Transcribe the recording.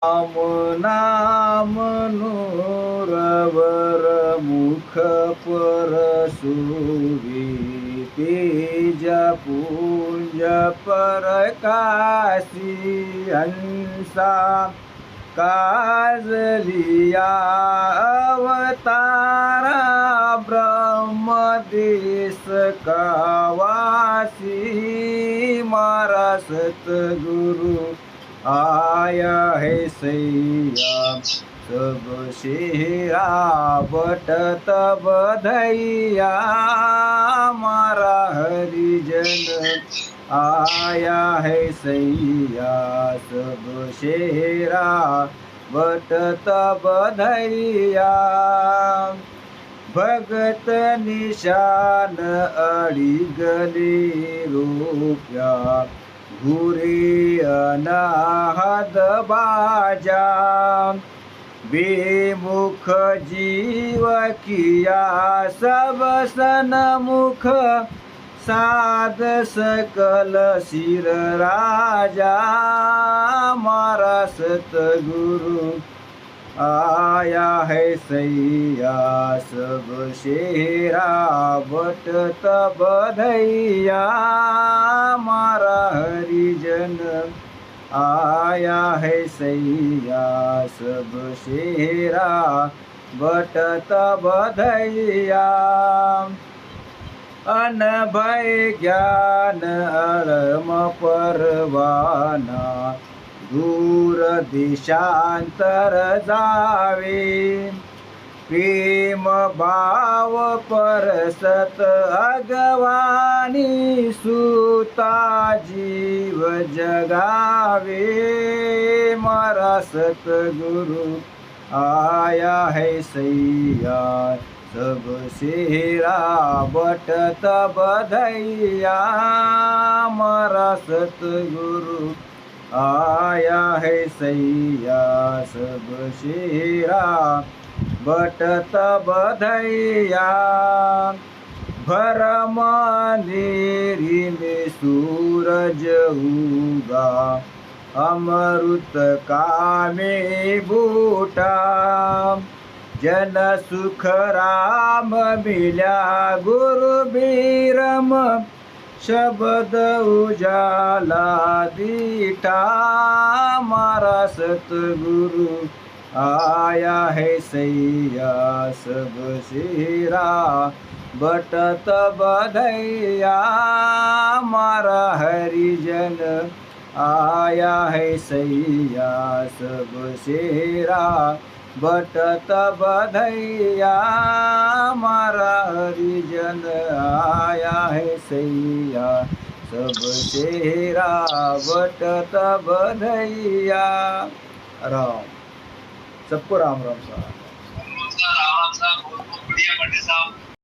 राम नाम नूरवर मुख परसुवी तेज पुंज परकाशी हंसा काजलिया अवतारा ब्रह्मदेश कावासी मारा सतगुरु आया है सैया सब शेरा बटत बधैया मारा हरिजन आया है सैया सब शेरा बटत बधैया भगत निशान अड़ी गली रूप्या घुरे अनाहद बाजा बेमुख जीव किया सब सनमुख साध सकल सिर राजा मारा सतगुरु आया है सैया सब शेरा बटत बधैया मारा हरिजन आया है सैया सब शेरा बटत बधैया अनभय ज्ञान अलम परवाना दूर दिशांतर जावे प्रेम भाव परसत अगवानी सुता जीव जगावे मारा सतगुरु आया है सैया सब शेरा बटत बधैया मारा सतगुरु आया है सैया सब शेरा बटत बधैया भरम अंधेरी में सूरज उगा अमृत कामे बूटा जन सुख राम मिल्या गुरु बीरम शब्द उजाला दीठा मारा सतगुरु आया है सैया सब शेरा बटत बधैया मारा हरिजन आया है सैया सब शेरा बटत बधैया मारा हरिजन आया है सैया सब शेरा बटत बधैया। राम सबको राम राम साहब। राम साहब बहुत बहुत बढ़िया बर्थडे साहब।